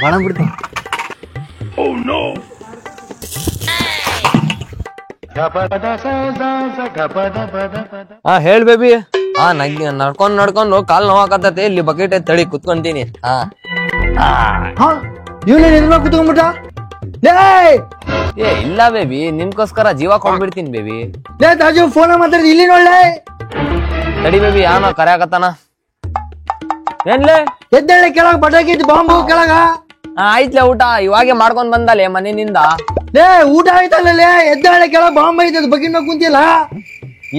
ಬಾಣ ಬಿಡ್ತೀನಿ. ಹೇಳ್ ಬೇಬಿ. ನಡ್ಕೊಂಡು ಕಾಲ್ ನೋವಾಕತ್ತೈತಿ, ಇಲ್ಲಿ ಬಕೆಟ್ ತಡಿ ಕುತ್ಕೊಂತೀನಿ. ಇವನೇ ನಿನ್ನ ಕುತ್ಕೊಂಡ್ಬಿಟ್ಟ. ಏ ಇಲ್ಲ ಬೇಬಿ, ನಿನ್ಕೋಸ್ಕರ ಜೀವ ಕೊಡ್ಬಿಡ್ತೀನಿ ಬೇಬಿ. ತಾಜು ಫೋನ್ ಮಾತಾಡಿದ್ ಇಲ್ಲಿ ನೋಡ್ಲೆ. ತಡಿ ಬೇಬಿ, ಯಾವನೋ ಕರೆಯಾಕತ್ತಾನ. ಏನ್ಲೇ ಎದ್ದೇಳೆ ಕೆಳಗ ಪಟಾಕಿ ಬಾಂಬು ಕೆಳಗ. ಆಯ್ತ್ಲೆ ಊಟ ಇವಾಗೆ ಮಾಡ್ಕೊಂಡ್ ಬಂದಲೆ ಮನೆಯಿಂದ. ಊಟ ಆಯ್ತಲ್ಲೇ, ಎದ್ದಾಳೆ ಕೆಳಗ ಬಾಂಬ್ ಐತದ ಬಗ್ಗಿನ ಮ್ಯಾಗ ಕುಂತಿಲ್ಲ.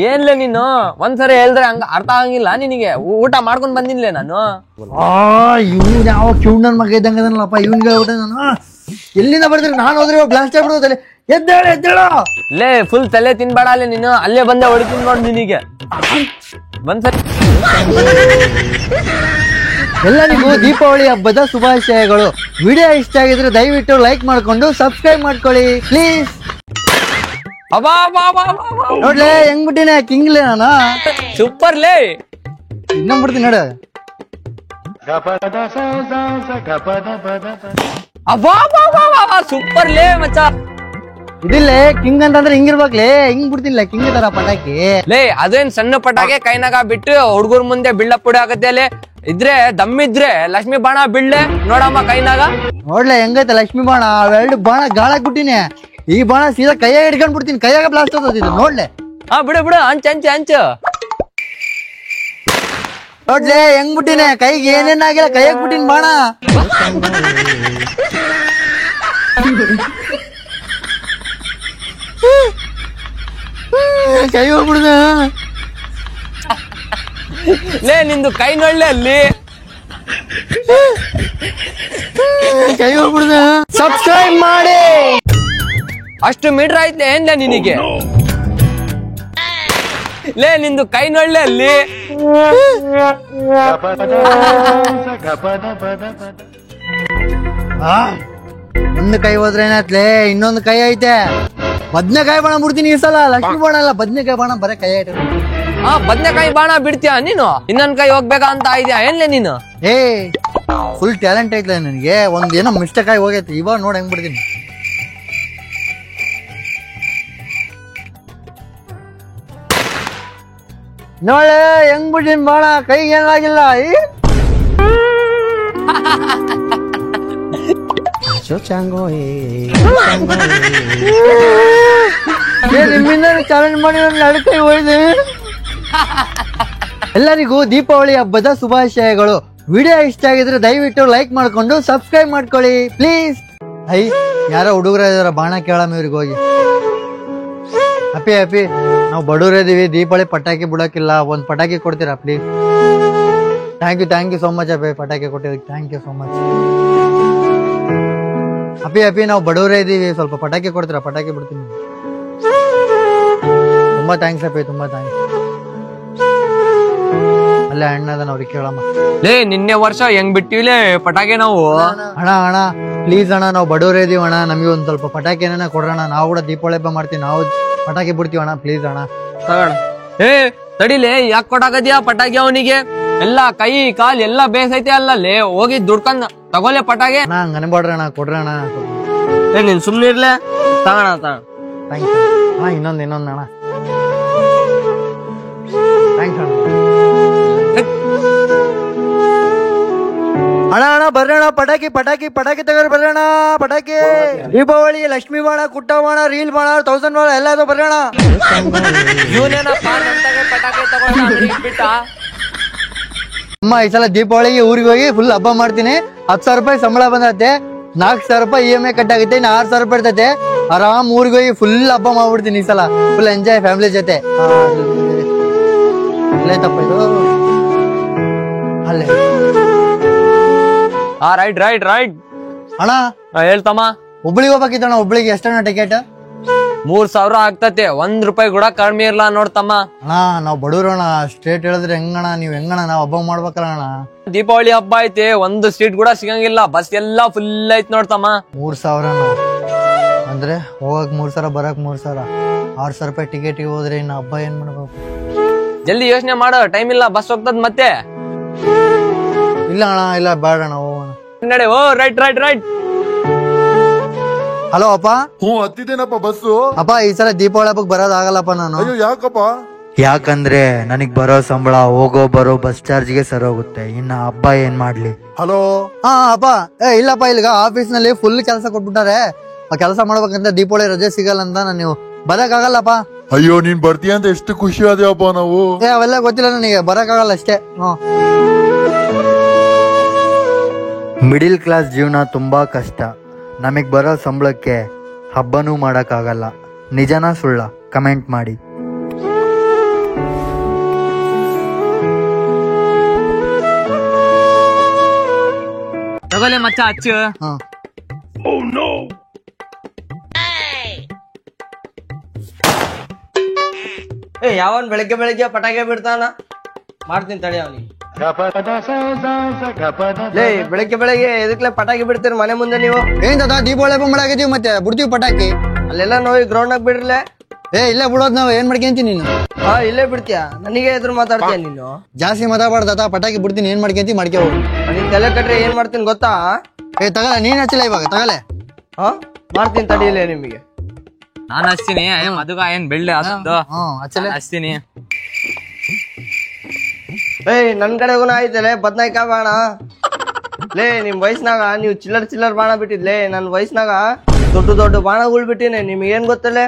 ಏನ್ಲೆ ನೀನು ಒಂದ್ಸರಿ ಹೇಳಿದ್ರೆ ಹಂಗ ಅರ್ಥ ಆಗಂಗಿಲ್ಲ ನಿನಗೆ. ಊಟ ಮಾಡ್ಕೊಂಡ್ ಬಂದಿನ್ಲೆ ನಾನು. ಇವ್ನು ಯಾವ ಕಿವುಡನ್ ಮಗ ಇದ್ದಂಗದನಲ್ಲಪ್ಪ, ಇವ್ನಿಗೆ ಊಟ ನಾನು ಎಲ್ಲಿಂದ ಬರ್ತೀರಿ? ನಾನು ಹೋದ್ರೆ ಬ್ಲಾಸ್ಟ್ ಆಗ್ಬಿಡೋದಲ್ಲ. ಎದ್ದೇಳು ಎದ್ದೇಳು. ಲೇ ಫುಲ್ ತಲೆ ತಿನ್ಬೇಡ ಅಲ್ಲೇ ನೀನು, ಅಲ್ಲೇ ಬಂದೆ ಹೊಡಿತೀನಿ ನೋಡ್ ನಿನಗೆ ಒಂದ್ಸರಿ. ಎಲ್ಲರಿಗೂ ದೀಪಾವಳಿ ಹಬ್ಬದ ಶುಭಾಶಯಗಳು. ವಿಡಿಯೋ ಇಷ್ಟ ಆಗಿದ್ರೆ ದಯವಿಟ್ಟು ಲೈಕ್ ಮಾಡ್ಕೊಂಡು ಸಬ್ಸ್ಕ್ರೈಬ್ ಮಾಡ್ಕೊಳ್ಳಿ ಪ್ಲೀಸ್. ನೋಡ್ಲೇ ಹೆಂಗ್ ಬಿಟ್ಟಿನ ಕಿಂಗ್ಲೇ ನಾನು. ಸೂಪರ್ ಲೇ, ಇನ್ನೊಂದ್ ಬಿಡ್ತೀನಿ ನೋಡ. ಸೂಪರ್ ಲೇ ಮಚ್ಚ. ಇದಿಲ್ಲೇ ಕಿಂಗ್ ಅಂತಂದ್ರೆ ಹಿಂಗಿರ್ಬೇಕ್ಲೇ, ಹಿಂಗ್ ಬಿಡ್ತಿಲ್ಲ ಕಿಂಗ್ ತರ ಪಟಾಕಿ. ಲೇ ಅದೇನ್ ಸಣ್ಣ ಪಟಾಕಿ ಕೈನಾಗ ಬಿಟ್ಟು ಹುಡ್ಗರ್ ಮುಂದೆ ಬಿಲ್ಡಪ್ ಪುಡಿ ಆಗತ್ತೆ. ಲೇ ಇದ್ರೆ ದಮ್ಮಿದ್ರೆ ಲಕ್ಷ್ಮಿ ಬಾಣ ಬಿಡ್ಲೆ ನೋಡಮ್ಮ ಕೈನಾಗ. ನೋಡ್ಲೆ ಹೆಂಗೈತೆ ಲಕ್ಷ್ಮಿ ಬಾಣ, ಅವೆರಡು ಬಾಣ ಗಾಳಕ್ ಬಿಟ್ಟಿನಿ. ಈ ಬಾಣ ಸೀದಾ ಕೈಯಾಗ ಹಿಡ್ಕೊಂಡ್ ಬಿಡ್ತೀನಿ, ಕೈಯಾಗ ಬ್ಲಾಸ್ಟ್ ಆಗೋದಿಲ್ಲ ನೋಡ್ಲೆ. ಬಿಡು ಹಂಚು. ನೋಡ್ಲೆ ಹೆಂಗ್ ಬಿಟ್ಟಿನಿ, ಕೈಗೆ ಏನೇನಾಗಿಲ್ಲ ಕೈಯಾಗ ಬಿಟ್ಟಿನಿ ಬಾಣ. ಕೈ ಹೋಗ್ಬಿಡ್ದ. ಲೇ ನಿಂದು ಕೈ ನೋಡ್ಲೆ ಅಲ್ಲಿ. ಕೈ ಹೋಗ್ಬಿಡ್ದ. ಸಬ್ಸ್ಕ್ರೈಬ್ ಮಾಡಿ. ಅಷ್ಟು ಮೀಟರ್ ಐತೆ ಏನ್ಲೇ ನಿನಗೆ? ಲೇ ನಿಂದು ಕೈ ನೋಡ್ಲೆ ಅಲ್ಲಿ. ಒಂದು ಕೈ ಹೋದ್ರೆ ಏನಾಯ್ತ್ಲೆ, ಇನ್ನೊಂದು ಕೈ ಐತೆ. ಬದ್ನೆಕಾಯಿ ಬಾಣ ಬಿಡ್ತೀನಿ ಈ ಸಲ. ಲಕ್ಷ್ಮಿ ಬಾಣ ಅಲ್ಲ, ಬದ್ನೆಕಾಯಿ ಬಾಣ ಬರೇ ಕೈ ಐತೆ. ಬದ್ನೆಕಾಯಿ ಬಾಣ ಬಿಡ್ತೀಯ ನೀನು? ಇನ್ನೊಂದ್ ಕೈ ಹೋಗ್ಬೇಕಾ ಅಂತ ಇದೆಯಾ ಏನ್ಲೇ ನೀನು? ಫುಲ್ ಟ್ಯಾಲೆಂಟ್ ಐತ್ಲೆ ನನಗೆ. ಒಂದ್ ಏನೋ ಮಿಸ್ಟೇಕ್ ಆಗಿ ಹೋಗೈತಿ, ಇವಾಗ ನೋಡಿ ಹೆಂಗ್ ಬಿಡ್ತೀನಿ. ನೋಳೆ ಹೆಂಗ್ ಬಿಡ್ತೀನಿ ಬಾಣ, ಕೈಗೆ ಏನಾಗಿಲ್ಲ. ನಿಮ್ಮಿಂದ ಚಾಲೆಂಜ್ ಮಾಡಿ ನಡ್ಕೈ ಹೋಯ್ದೆ. ಎಲ್ಲರಿಗೂ ದೀಪಾವಳಿ ಹಬ್ಬದ ಶುಭಾಶಯಗಳು. ವಿಡಿಯೋ ಇಷ್ಟ ಆಗಿದ್ರೆ ದಯವಿಟ್ಟು ಲೈಕ್ ಮಾಡ್ಕೊಂಡು ಸಬ್ಸ್ಕ್ರೈಬ್ ಮಾಡ್ಕೊಳ್ಳಿ ಪ್ಲೀಸ್. ಯಾರೋ ಹುಡುಗರ ಇದಾರ, ಬಾಣ ಕೇಳಮ್ಮ ಇವ್ರಿಗೆ ಹೋಗಿ. ಹ್ಯಾಪಿ ನಾವು ಬಡವ್ರ ಇದೀವಿ, ದೀಪಾವಳಿ ಪಟಾಕಿ ಬಿಡೋಕಿಲ್ಲ, ಒಂದ್ ಪಟಾಕಿ ಕೊಡ್ತೀರಾ please? Thank you so much ಅಪ್ಪಿ, ಪಟಾಕಿ ಕೊಟ್ಟಿದ್ದಕ್ಕೆ thank you so much. Happy ನಾವು ಬಡವರೇ ಇದೀವಿ, ಸ್ವಲ್ಪ ಪಟಾಕಿ ಕೊಡ್ತೀರಾ? ಪಟಾಕಿ ಬಿಡ್ತೀನಿ. ತುಂಬಾ ಥ್ಯಾಂಕ್ಸ್ ಅಪ್ಪಿ, ತುಂಬಾ ಥ್ಯಾಂಕ್ಸ್. ಅಲ್ಲೇ ಅಣ್ಣ ಅದನ್ನ ಅವ್ರಿಗೆ ಕೇಳಮ್ಮ. ಲೇ ನಿನ್ನೆ ವರ್ಷ ಹೆಂಗ್ ಬಿಟ್ಟಿವಿಲೇ ಪಟಾಕಿ ನಾವು. ಅಣ್ಣ ಪ್ಲೀಸ್ ಅಣ್ಣ, ನಾವು ಬಡವರೇ ಇದೀವಿ ಅಣ್ಣ, ನಮಗೆ ಒಂದ್ ಸ್ವಲ್ಪ ಪಟಾಕಿ ಏನ ಕೊಡ್ರಣ. ನಾವು ಕೂಡ ದೀಪಾವಳಿ ಹಬ್ಬ ಮಾಡ್ತೀವಿ, ನಾವು ಪಟಾಕಿ ಬಿಡ್ತೀವಿ ಅಣ್ಣ ಪ್ಲೀಸ್ ಅಣ್ಣ. ತಗೋಣ. ತಡಿಲೇ, ಯಾಕೆ ಕೊಟ್ಟಾಕದ್ಯಾ ಪಟಾಕಿ ಅವನಿಗೆ? ಎಲ್ಲಾ ಕೈ ಕಾಲ್ ಎಲ್ಲಾ ಬೇಸೈತೆ ಅಲ್ಲೇ, ಹೋಗಿ ದುಡ್ಕೊಂಡ್ ತಗೋಲೆ ಪಟಾಕಿ. ಹಂಗ ಅನ್ಬೇಡ್ರಣ, ಕೊಡ್ರಣ. ನೀನ್ ಸುಮ್ನೆ ಇರ್ಲೆ. ತಗೋಣ. ಥ್ಯಾಂಕ್ಸ್ ಅಣ್ಣ. ಇನ್ನೊಂದ್ ಅಣ್ಣ. ಥ್ಯಾಂಕ್ಸ್ ಅಣ್ಣ. ಅಣ್ಣ ಬರ್ರಣ, ಪಟಾಕಿ ತಗೋರಿ ಬರ್ರಣ. ಪಟಾಕಿ ದೀಪಾವಳಿ, ಲಕ್ಷ್ಮಿ ಬಾಣ, ಕುಟ್ಟ ಬಾಣ, ರೀಲ್ ಬಾಣ, 1000 ಬಾಣ ಎಲ್ಲ ಅದು ಬರ್ರಣ. ಪಟಾಕಿ ತಗೊಂಡ ಅಮ್ಮ ಈ ಸಲ ದೀಪಾವಳಿಗೆ ಊರಿಗೆ ಹೋಗಿ ಫುಲ್ ಹಬ್ಬ ಮಾಡ್ತೀನಿ. 10,000 ರೂಪಾಯಿ ಸಂಬಳ ಬಂದೈತೆ, 4,000 ರೂಪಾಯಿ EMI ಕಟ್ ಆಗುತ್ತೆ, ಇನ್ನು 6,000 ರೂಪಾಯಿ ಇರ್ತೈತೆ. ಆರಾಮ್ ಊರಿಗೆ ಹೋಗಿ ಫುಲ್ ಹಬ್ಬ ಮಾಡ್ಬಿಡ್ತೀನಿ ಈ ಸಲ, ಫುಲ್ ಎಂಜಾಯ್ ಫ್ಯಾಮಿಲಿ ಜೊತೆ. ಅಲ್ಲೇ ತಪ್ಪ ಇದು, ಅಲ್ಲೇ. ರೈಟ್ ಅಣ್ಣ ಹೇಳ್ತಮ್ಮ. ಹುಬ್ಳಿಗೆ ಹೋಗ್ಬೇಕಿತ್ತಣ್ಣ. ಹುಬ್ಳಿಗೆ ಎಷ್ಟಣ್ಣ ಟಿಕೆಟ್? 3,000 ಆಗ್ತತೆ, 1 ರೂಪಾಯಿ ಕೂಡ ಕಡಿಮೆ ಇರ್ಲಾ ನೋಡ್ತಮ್ಮ. ಅಣ್ಣ ನಾವು ಬಡವ್ರಣ್ಣ, ಸ್ಟ್ರೇಟ್ ಹೇಳಿದ್ರೆ ಹೆಂಗಣ್ಣ? ನೀವ್ ಹೆಂಗಣ್ಣ? ನಾವ್ ಹಬ್ಬ ಮಾಡ್ಬೇಕಲ್ಲ ಅಣ್ಣ. ದೀಪಾವಳಿ ಹಬ್ಬ ಐತೆ, ಒಂದು ಸೀಟ್ ಕೂಡ ಸಿಗಂಗಿಲ್ಲ, ಬಸ್ ಎಲ್ಲಾ ಫುಲ್ ಐತ್ ನೋಡ್ತಮ್ಮ. 3,000 ಅಂದ್ರೆ ಹೋಗಕ್ 3,000, ಬರಕ್ 3,000, 6,000 ರೂಪಾಯಿ ಟಿಕೆಟ್ಗೆ ಹೋದ್ರೆ ಇನ್ನು ಹಬ್ಬ ಏನ್ ಮಾಡ್ಬೇಕು? ಜಲ್ದಿ ಯೋಚನೆ ಮಾಡೋ, ಟೈಮ್ ಇಲ್ಲ, ಬಸ್ ಹೋಗ್ತದ ಮತ್ತೆ. ಇಲ್ಲ ಅಣ್ಣ, ಇಲ್ಲ ಬೇಡ ಅಣ್ಣ, ಹೋಗೋಣ. ನಡೆ ಓ ರೈಟ್ ರೈಟ್ ರೈಟ್. ಹಲೋ ಅಪ್ಪ. ಹತ್ತಿದ್ದೇನಪ್ಪ ಬಸ್ಸು. ಅಪ್ಪ ಈ ಸಲ ದೀಪಾವಳಿ ಹಬ್ಬಕ್ಕೆ ಬರೋದಾಗಲ್ಲಪ್ಪ ನಾನು. ಅಯ್ಯೋ ಯಾಕಪ್ಪ? ಯಾಕಂದ್ರೆ ನನಗ್ ಬರೋ ಸಂಬಳ ಹೋಗೋ ಬರೋ ಬಸ್ ಚಾರ್ಜ್ಗೆ ಸರಿ ಹೋಗುತ್ತೆ. ಇನ್ನ ಹಬ್ಬ ಏನ್ ಮಾಡ್ಲಿ? ಹಲೋ. ಹಾ ಅಪ್ಪ. ಇಲ್ಲಪ್ಪ ಇಲ್ಲಿಗ ಆಫೀಸ್ ನಲ್ಲಿ ಫುಲ್ ಕೆಲಸ ಕೊಟ್ಬಿಟ್ಟಾರೆ. ಆ ಕೆಲಸ ಮಾಡ್ಬೇಕಂತ ದೀಪಾವಳಿ ರಜೆ ಸಿಗಲ್ಲ ಅಂತ ನಾನು ಬರಕ್ಕಾಗಲ್ಲಪ್ಪ. ಅಯ್ಯೋ ನೀನ್ ಬರ್ತೀಯ ಅಂತ ಎಷ್ಟು ಖುಷಿ ಆದೇವಪ್ಪ ನಾವು. ಅವೆಲ್ಲ ಗೊತ್ತಿಲ್ಲ ನನಗೆ, ಬರಕ್ಕಾಗಲ್ಲ ಅಷ್ಟೇ. ಮಿಡಿಲ್ ಕ್ಲಾಸ್ ಜೀವನ ತುಂಬಾ ಕಷ್ಟ. ನಮಗ್ ಬರೋ ಸಂಬಳಕ್ಕೆ ಹಬ್ಬನೂ ಮಾಡಕ್ಕಾಗಲ್ಲ. ನಿಜನಾ ಸುಳ್ಳ? ಕಮೆಂಟ್ ಮಾಡಿ. ತಗೊಲೆ ಮಚ್ಚ ಹಚ್ಚು. ಯಾವನ್ ಬೆಳಗ್ಗೆ ಬೆಳಗ್ಗೆ ಪಟಾಕಿ ಬಿಡ್ತಾನ? ಮಾಡ್ತೀನಿ ತಡಿ ಅವನಿಗೆ. ಬೆಳಗ್ಗೆ ಬೆಳಗ್ಗೆ ಎದಕ್ಲೆ ಪಟಾಕಿ ಬಿಡ್ತೀರಿ ಮನೆ ಮುಂದೆ ನೀವು? ಏನ್ ದೀಪಾವಳಿ ಹಬ್ಬ ಮಾಡಾಕಿದೀವಿ ಮತ್ತೆ ಬಿಡ್ತೀವಿ ಪಟಾಕಿ. ಅಲ್ಲೆಲ್ಲ ನೋಡಿ ಗ್ರೌಂಡ್ ನಾಗ ಬಿಡ್ರಲೆ. ಇಲ್ಲೇ ಬಿಡೋದ್ ನಾವ್. ಏನ್ ಮಾಡ್ಕೊಂತೀನಿ ನೀನು? ಇಲ್ಲೇ ಬಿಡ್ತೀಯ? ನನಗೆ ಎದುರು ಮಾತಾಡ್ತೀಯ ನೀನು? ಜಾಸ್ತಿ ಮಾತಾಡ್ಬಾರ್ದ. ಪಟಾಕಿ ಬಿಡ್ತೀನಿ. ಏನ್ ಮಾಡ್ಕೊಂತಿ ಮಾಡ್ಕೊ ಹೋಗು. ನಿನ್ ತಲೆ ಕಟ್ರೆ ಏನ್ ಮಾಡ್ತೀನಿ ಗೊತ್ತಾ? ತಗಲ, ನೀನ್ ಹಚ್ಚಿಲ್ಲ ಇವಾಗ. ತಗಲೆ. ಮಾಡ್ತೀನಿ ತಡಿಯಲೇ ನಿಮಗೆ. ನಾನು ಹಚ್ತೀನಿ. ಮದುಗ ಏನ್ ಬೆಳ್ಳೆ ಹಚ್ತೀನಿ. ನನ್ ಕಡೆಗೂನ ಆಯ್ತಲೆ ಬದ್ನಾಯ್ಕ ಬಾಣ. ಲೇ ನಿಮ್ ವಯಸ್ಸಿನಾಗ ನೀವು ಚಿಲ್ಲರ್ ಬಾಣ ಬಿಟ್ಟಿದ್ಲೆ. ನನ್ ವಯಸ್ಸಿನಾಗ ದೊಡ್ಡ ದೊಡ್ಡ ಬಾಣಗಳು ಬಿಟ್ಟಿನಿ. ನಿಮ್ಗೆ ಏನ್ ಗೊತ್ತಲ್ಲೇ?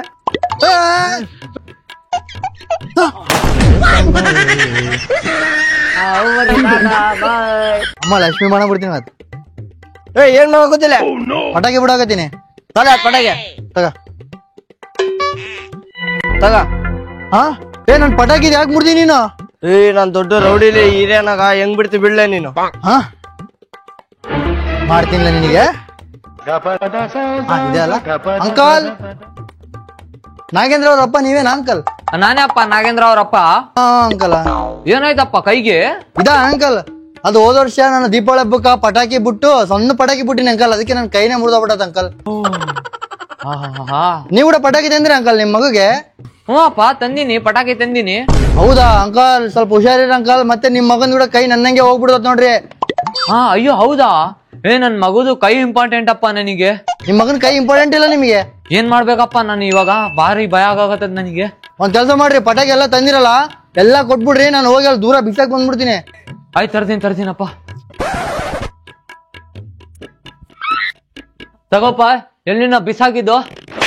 ಅಮ್ಮ ಲಕ್ಷ್ಮಿ ಬಾಣ ಬಿಡ್ತೀನಿ ಮತ್ತೆ. ಏನ್ ಮಾಡಕ್ ಗೊತ್ತಿಲ್ಲ. ಪಟಾಕಿ ಬಿಡಾಕತ್ತೀನಿ. ತಗ ಪಟಾಕಿ ತಗ ತಗ. ನನ್ ಪಟಾಕಿ ಯಾಕೆ ಮುಡ್ದಿ ನೀನು? ನಾನ್ ದೊಡ್ಡ ರೌಡಿಲಿ ಹಿರಿಯನಾಗ ಹೆಂಗ್ ಬಿಡ್ತಿ ಬಿಡ್ಲೆ ನೀನು? ಮಾಡ್ತೀನಿಲ್ಲ ನಿನಗೆ. ಇದೆ ಅಲ್ಲ ಅಂಕಲ್. ನಾಗೇಂದ್ರ ಅವ್ರಪ್ಪ ನೀವೇನ ಅಂಕಲ್? ನಾನೇ ಅಪ್ಪ, ನಾಗೇಂದ್ರ ಅವ್ರಪ್ಪ. ಅಂಕಲ್ ಏನಾಯ್ತಪ್ಪ ಕೈಗೆ? ಇದಾ ಅಂಕಲ್, ಅದು ಹೋದ ವರ್ಷ ನಾನು ದೀಪಾವಳಿ ಹಬ್ಬಕ್ಕ ಪಟಾಕಿ ಬಿಟ್ಟು ಸಣ್ಣ ಪಟಾಕಿ ಬಿಟ್ಟಿನಿ ಅಂಕಲ್. ಅದಕ್ಕೆ ನನ್ ಕೈನೇ ಮುರಿದೋಗ್ಬಿಟ್ಟದ ಅಂಕಲ್. ನೀವ್ ಕೂಡ ಪಟಾಕಿ ತಂದ್ರಿ ಅಂಕಲ್ ನಿಮ್ ಮಗುಗೆ? ಹ್ಞೂ ಅಪ್ಪ ತಂದಿನಿ, ಪಟಾಕಿ ತಂದಿನಿ. ಹೌದಾ ಅಂಕಲ್? ಸ್ವಲ್ಪ ಹುಷಾರಿರ ಅಂಕಲ್. ಮತ್ತೆ ನಿಮ್ ಮಗನ್ ಕೂಡ ಕೈ ನನ್ನಂಗೆ ಹೋಗ್ಬಿಡ್ತದ ನೋಡ್ರಿ. ಅಯ್ಯೋ ಹೌದಾ? ನನ್ ಮಗುದು ಕೈ ಇಂಪಾರ್ಟೆಂಟ್ ಅಪ್ಪ ನನಗೆ. ನಿಮ್ ಮಗನ್ ಕೈ ಇಂಪಾರ್ಟೆಂಟ್ ಇಲ್ಲ ನಿಮಗೆ? ಏನ್ ಮಾಡ್ಬೇಕಪ್ಪ ನಾನು ಇವಾಗ? ಭಾರಿ ಭಯ ಆಗತ್ತದ ನನಗೆ. ಒಂದ್ ಕೆಲಸ ಮಾಡ್ರಿ, ಪಟಾಕಿ ಎಲ್ಲ ತಂದಿರಲ್ಲ ಎಲ್ಲಾ ಕೊಟ್ಬಿಡ್ರಿ. ನಾನು ಹೋಗಿ ಅಲ್ಲಿ ದೂರ ಬಿಸಾಕ್ ಬಂದ್ಬಿಡ್ತೀನಿ. ಆಯ್ತು ತರ್ತೀನಪ್ಪ. ತಗೋಪ್ಪ. ಎಲ್ಲಿನ ಬಿಸಾಕಿದ್ದು?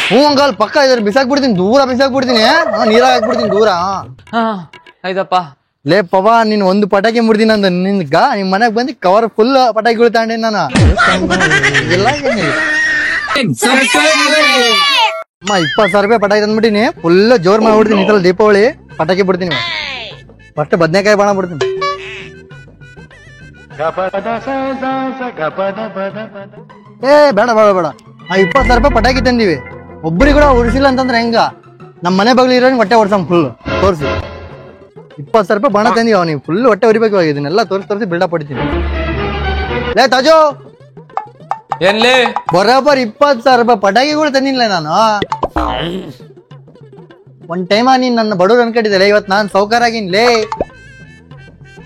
ಹ್ಞೂ ಅಂಕಲ್, ಪಕ್ಕ ಇದ್ರ ಬಿಸಾಕ್ ಬಿಡ್ತೀನಿ. ದೂರ ಬಿಸಾಕ್ ಬಿಡ್ತೀನಿ. ನೀರಾಗ ಹಾಕ್ಬಿಡ್ತೀನಿ ದೂರ. ಆಯ್ತಪ್ಪ. ಲೇ ಪವ, ನೀನ್ ಒಂದು ಪಟಾಕಿ ಮುಡ್ದಿನ ಅಂದ ನಿನ್ಗ ನಿಮ್ ಮನೆಗ್ ಬಂದು ಕವರ್ ಫುಲ್ ಪಟಾಕಿಗಳು ತಗೊಂಡಿ ನಾನು. ಅಮ್ಮ 20,000 ರೂಪಾಯಿ ಪಟಾಕಿ ತಂದ್ಬಿಟ್ಟಿನಿ. ಫುಲ್ ಜೋರ್ ಮಾಡ್ಬಿಡ್ತೀನಿ ಈ ಸಲ ದೀಪಾವಳಿ. ಪಟಾಕಿ ಬಿಡ್ತೀನಿ. ಫಸ್ಟ್ ಬದ್ನೆಕಾಯಿ ಬಾಣ ಬಿಡ್ತೀನಿ. ಬೇಡ ಬೇಡ ಬೇಡ. 20,000 ರೂಪಾಯಿ ಪಟಾಕಿ ತಂದಿವಿ. ಒಬ್ರಿಗೆ ಕೂಡ ಉರ್ಸಿಲ್ಲ ಅಂತಂದ್ರೆ ಹೆಂಗ? ನಮ್ ಮನೆ ಬಗ್ಲಿ ಇರೋ ಹೊಟ್ಟೆ ಹೊಡ್ಸಮ್ ಫುಲ್ ತೋರಿಸಿ. 20,000 ರೂಪಾಯಿ ಬಣ ತಂದಿವ. ನೀವು ಫುಲ್ ಹೊಟ್ಟೆ ಹೊರಿಬೇಕು. ಇದನ್ನೆಲ್ಲ ತೋರಿಸಿ ಬಿಲ್ಡಪ್ ಹೊಡಿತೀನಿ. ಲೇ ತಾಜು, ಎಲ್ಲಿ ಬರೋಬ್ಬರ್ 20,000 ರೂಪಾಯಿ ಪಟಾಕಿಗಳು ತಂದಿಲ್ಲ ನಾನು. ಒಂದ್ ಟೈಮ ನೀನ್ ನನ್ನ ಬಡವ್ರು ಅನ್ಕೊಂಡಿದ್ದಲ್ಲ, ಇವತ್ ನಾನ್ ಸೌಕಾರ ಆಗಿನ್ಲೇ.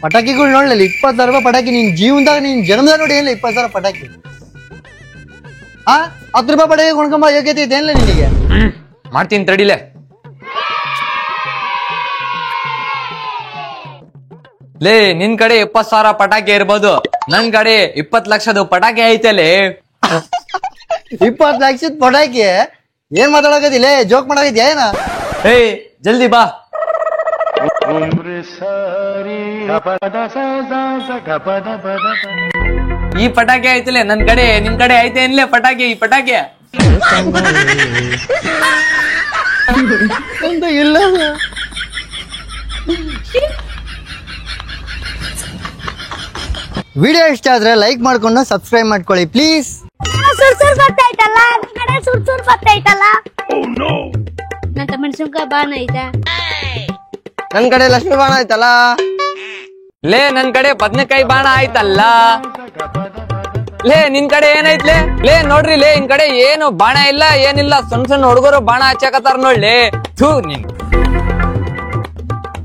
ಪಟಾಕಿಗಳು ನೋಡ್ಲಿಲ್ಲ. 20,000 ರೂಪಾಯಿ ಪಟಾಕಿ ನಿನ್ ಜೀವನದಾಗ ನೀನ್ ಜನ್ಮದಾಗ ನೋಡಿ ಏನಿಲ್ಲ 20,000 ಪಟಾಕಿ. 10 ರೂಪಾಯಿ ಪಟಾಕಿ ಕೊಂಡ್ಕೊಂಬ ಯೋಗ್ಯತೆ ಇದೆ ಏನಿಲ್ಲ ನಿನಗೆ? ಮಾಡ್ತೀನಿ ತಡಿಲೆ. ಲೇ ನಿನ್ ಕಡೆ 20,000 ಪಟಾಕಿ ಇರ್ಬೋದು, ನನ್ ಕಡೆ 20 ಲಕ್ಷದ ಪಟಾಕಿ ಐತಲೇ. 20 ಲಕ್ಷದ ಪಟಾಕಿ ಏನ್ ಮಾತಾಡಕತ್ತಿಲ್ಲ? ಜೋಕ್ ಮಾಡಕತ್ತಿ ಏನ? ಜಲ್ದಿ ಬಾ. ಈ ಪಟಾಕಿ ಐತಲೇ ನನ್ ಕಡೆ. ನಿನ್ ಕಡೆ ಐತೆ ಏನ್ಲೇ ಪಟಾಕಿ? ಈ ಪಟಾಕಿ ಇಲ್ಲ. ವಿಡಿಯೋ ಇಷ್ಟ ಆದ್ರೆ ಲೈಕ್ ಮಾಡ್ಕೊಂಡು ಸಬ್ಸ್ಕ್ರೈಬ್ ಮಾಡ್ಕೊಳ್ಳಿ ಪ್ಲೀಸ್. ಸುರ್ಸುರ್ ಬರ್ತೈತಲ್ಲ, ನನ್ ಕಡೆ ಸುರ್ಸುರ್ ಬರ್ತೈತಲ್ಲ. ನಂತ ಮೆಣಸಿನ್ಕಾಯಿ ಬಾಣ ಐತೆ. ನನ್ ಕಡೆ ಲಕ್ಷ್ಮಿ ಬಾಣ ಆಯ್ತಲ್ಲ. ಲೇ ನನ್ ಕಡೆ ಬದ್ನೆಕಾಯಿ ಬಾಣ ಆಯ್ತಲ್ಲ. ಲೇ ನಿನ್ ಕಡೆ ಏನೈತ್ಲೆ? ಲೇ ನೋಡ್ರಿ ಲೇ, ನಿನ್ ಕಡೆ ಏನು ಬಾಣ ಇಲ್ಲ ಏನಿಲ್ಲ. ಸಣ್ಣ ಹುಡುಗರು ಬಾಣ ಹಚ್ಚಾಕತ್ತಾರ ನೋಡ್ಲಿ. ಥೂ ನೀನ್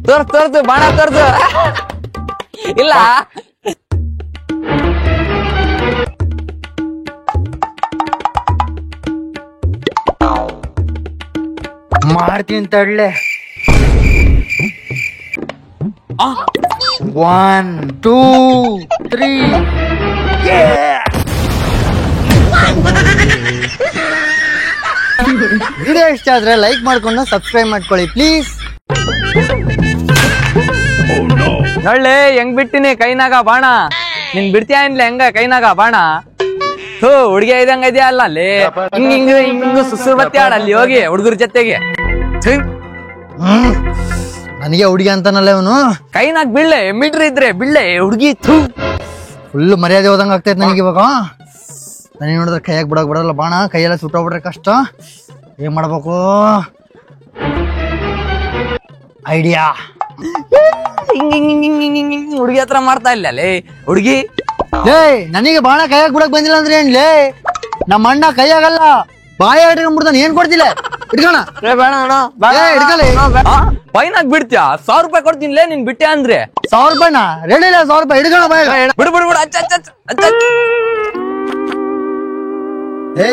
ತೋರ್ಸು ಬಾಣ ತೋರ್ಸು. ಇಲ್ಲ ಮಾಡ್ತೀನಿ ತಡ್ಲೆ. ಆ, 1 2 3. ವಿಡಿಯೋ ಇಷ್ಟ ಆದ್ರೆ ಲೈಕ್ ಮಾಡ್ಕೊಂಡು ಸಬ್ಸ್ಕ್ರೈಬ್ ಮಾಡ್ಕೊಳ್ಳಿ ಪ್ಲೀಸ್. ನೋಡ್ಲೆ ಹೆಂಗ್ ಬಿಟ್ಟಿನಿ ಕೈನಾಗ ಬಾಣ. ನಿನ್ ಬಿಡ್ತೀಯ ಏನ್ಲೆ ಹೆಂಗ ಕೈನಾಗ ಬಾಣ? ಥೂ, ಹುಡ್ಗಿ ಇದಂಗ ಇದೆಯಾ ಅಲ್ಲ ಅಲ್ಲಿ ಹಿಂಗ್ ಹಿಂಗ್ ಹಿಂಗ್ ಸುಸುರ್ ಬತ್ತಿ ಆಡಲ್ಲಿ ಹೋಗಿ ಹುಡುಗರ ಜೊತೆಗೆ. ಛೀ, ನನಗೆ ಹುಡುಗಿ ಅಂತಾನಲ್ಲ ಇವನು. ಕೈನಾಗ ಬೀಳ್ಳೆ ಮೀಟ್ರ್ ಇದ್ರೆ ಬೀಳ್ಳೆ ಹುಡ್ಗಿ. ಥೂ, ಫುಲ್ ಮರ್ಯಾದೆ ಹೋದಂಗ ಆಗ್ತೈತೆ ನನಗೆ ಇವಾಗ. ನನಗೆ ನೋಡಿದ್ರೆ ಕೈಯಾಗ ಬಿಡಕ್ ಬಿಡಲ್ಲ ಬಾಣ. ಕೈಯೆಲ್ಲ ಸುಟ್ಟೋಗ್ಬಿಟ್ರೆ ಕಷ್ಟ. ಏನ್ ಮಾಡ್ಬೇಕು? ಐಡಿಯಾ. ಹಿಂಗ್ ಹಿಂಗ್ ಹಿಂಗ್ ಹಿಂಗ್ ಹಿಂಗ್ ಹಿಂಗ್ ಹುಡ್ಗಿ ಹತ್ರ ಮಾಡ್ತಾ ಇಲ್ಲ ಲೇ ಹುಡ್ಗಿ. ಲೇ ನನಗೆ ಬಾಣ ಕೈಯಾಗ ಬಿಡಕ್ ಬಂದಿಲ್ಲ ಅಂದ್ರೆ ಏನ್ಲೇ? ನಮ್ಮ ಅಣ್ಣ ಕೈಯಾಗಲ್ಲ ಬಾಯ ಇಟ್ಕೊಂಡ್ಬಿಡ್ತಾನೆ. ಏನ್ ಕೊಡ್ತಿಲ್ಲ? ಇಟ್ಕೋಣ. ಹಿಡ್ಕೊಳ್ಳಿ. ಫೈನಾಗ್ ಬಿಡ್ತೀಯ? 1000 ರೂಪಾಯಿ ಕೊಡ್ತೀನಿ ಲೇ ನೀನ್ ಬಿಟ್ಟೆ ಅಂದ್ರೆ. 1000 ರೂಪಾಯಿನ ರೆಡಿ ಇಲ್ಲ. 1000 ರೂಪಾಯಿ ಹಿಡ್ಕೋಣ ಬಾಯ. ಬಿಡು ಬಿಡು ಬಿಡು. ಅಚ್ಚ ಅಚ್ಚ ಅಚ್ಚ ಅಚ್ಚ. ಏ